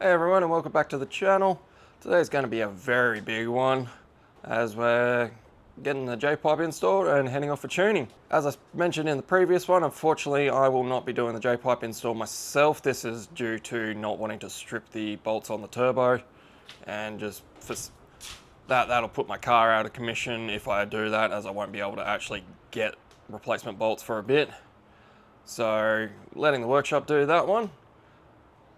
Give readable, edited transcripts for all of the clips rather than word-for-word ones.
Hey everyone, and welcome back to the channel. Today's going to be a very big one as we're getting the Jpipe installed and heading off for tuning. As I mentioned in the previous one, unfortunately I will not be doing the Jpipe install myself. This is due to not wanting to strip the bolts on the turbo, and just for that'll put my car out of commission if I do that, as I won't be able to actually get replacement bolts for a bit. So letting the workshop do that one.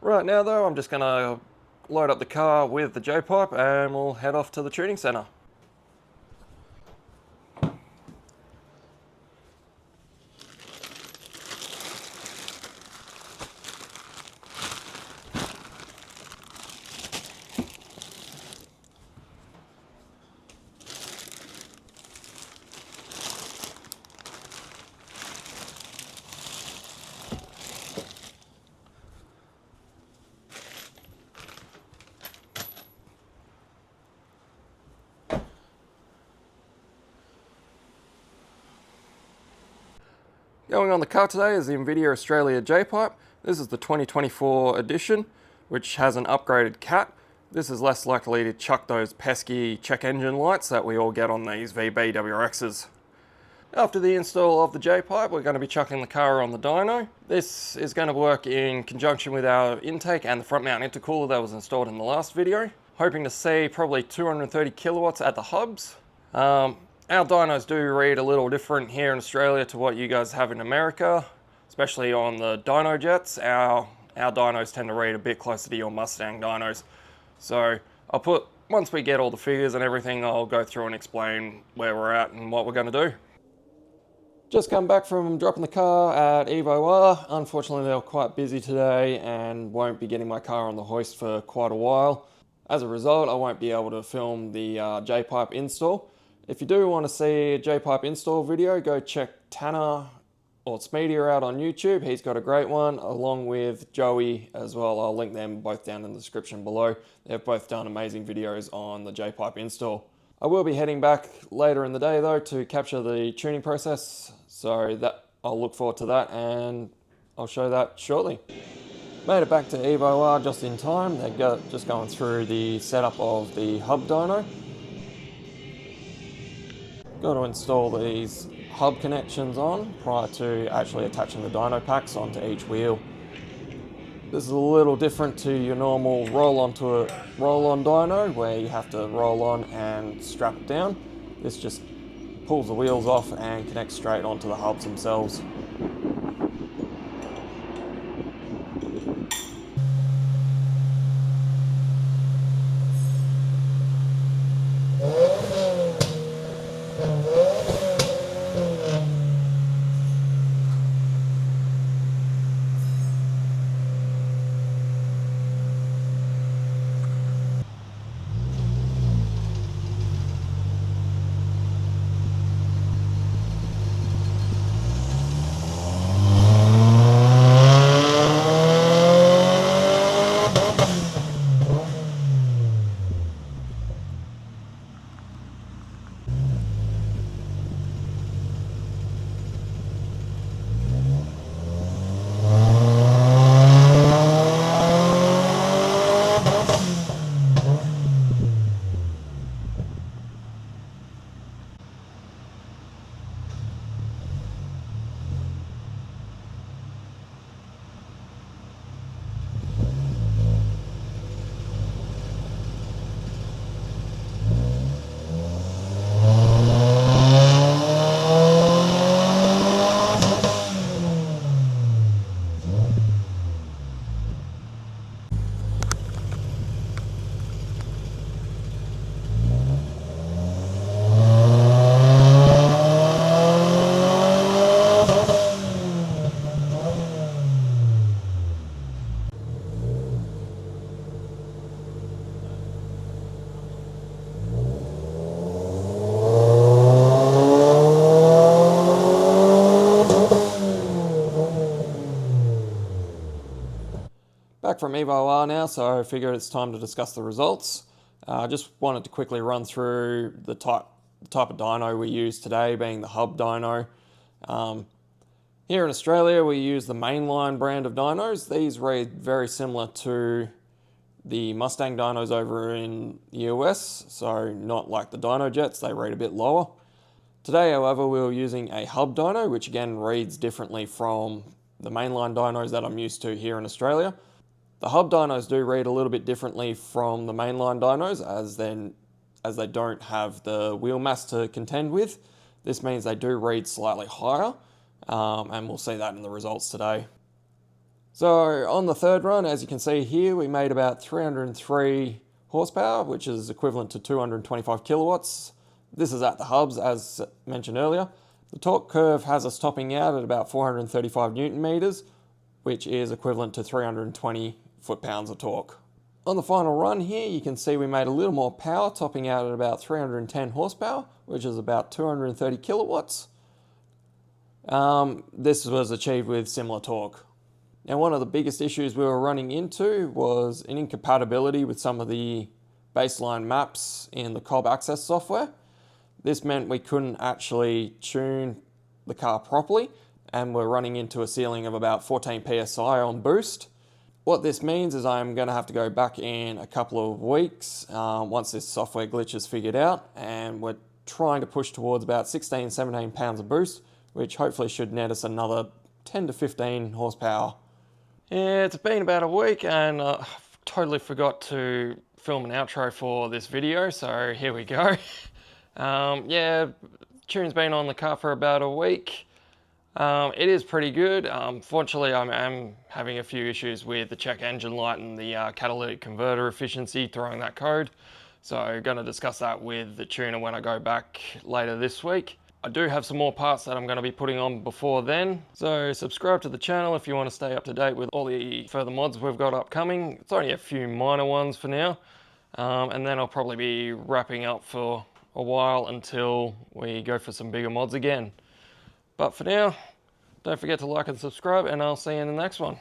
Right now though, I'm just going to load up the car with the Jpipe and we'll head off to the tuning centre. Going on the car today is the NVIDIA Australia Jpipe. This is the 2024 edition, which has an upgraded cat. This is less likely to chuck those pesky check engine lights that we all get on these VB WRXs. After the install of the Jpipe, we're going to be chucking the car on the dyno. This is going to work in conjunction with our intake and the front mount intercooler that was installed in the last video. Hoping to see probably 230 kilowatts at the hubs. Our dynos do read a little different here in Australia to what you guys have in America, especially on the dyno jets. Our dynos tend to read a bit closer to your Mustang dynos. So once we get all the figures and everything, I'll go through and explain where we're at and what we're going to do. Just come back from dropping the car at Evo R. Unfortunately, they were quite busy today and won't be getting my car on the hoist for quite a while. As a result, I won't be able to film the Jpipe install. If you do want to see a Jpipe install video, go check Tanner or Smeedier out on YouTube. He's got a great one, along with Joey as well. I'll link them both down in the description below. They've both done amazing videos on the Jpipe install. I will be heading back later in the day though to capture the tuning process, so I'll look forward to that and I'll show that shortly. Made it back to Evo R just in time. They're just going through the setup of the hub dyno. Got to install these hub connections on prior to actually attaching the dyno packs onto each wheel. This is a little different to your normal roll-on dyno where you have to roll on and strap it down. This just pulls the wheels off and connects straight onto the hubs themselves. Back from Evo R now, so I figured it's time to discuss the results. I just wanted to quickly run through the type of dyno we use today, being the hub dyno. Here in Australia, we use the mainline brand of dynos. These read very similar to the Mustang dynos over in the US, so not like the Dyno Jets, they read a bit lower. Today, however, we were using a hub dyno, which again reads differently from the mainline dynos that I'm used to here in Australia. The hub dynos do read a little bit differently from the mainline dynos as they don't have the wheel mass to contend with. This means they do read slightly higher, and we'll see that in the results today. So on the third run, as you can see here, we made about 303 horsepower, which is equivalent to 225 kilowatts. This is at the hubs, as mentioned earlier. The torque curve has us topping out at about 435 Newton meters, which is equivalent to 320 foot-pounds of torque. On the final run here, you can see we made a little more power, topping out at about 310 horsepower, which is about 230 kilowatts. This was achieved with similar torque. Now, one of the biggest issues we were running into was an incompatibility with some of the baseline maps in the Cobb Access software. This meant we couldn't actually tune the car properly, and we're running into a ceiling of about 14 psi on boost. What this means is I'm going to have to go back in a couple of weeks once this software glitch is figured out, and we're trying to push towards about 16, 17 pounds of boost, which hopefully should net us another 10 to 15 horsepower. Yeah, it's been about a week and I totally forgot to film an outro for this video, so here we go. Yeah, tune's been on the car for about a week. It is pretty good. Fortunately, I am having a few issues with the check engine light and the catalytic converter efficiency throwing that code. So going to discuss that with the tuner when I go back later this week. I do have some more parts that I'm going to be putting on before then. So subscribe to the channel if you want to stay up to date with all the further mods we've got upcoming. It's only a few minor ones for now. And then I'll probably be wrapping up for a while until we go for some bigger mods again. But for now, don't forget to like and subscribe, and I'll see you in the next one.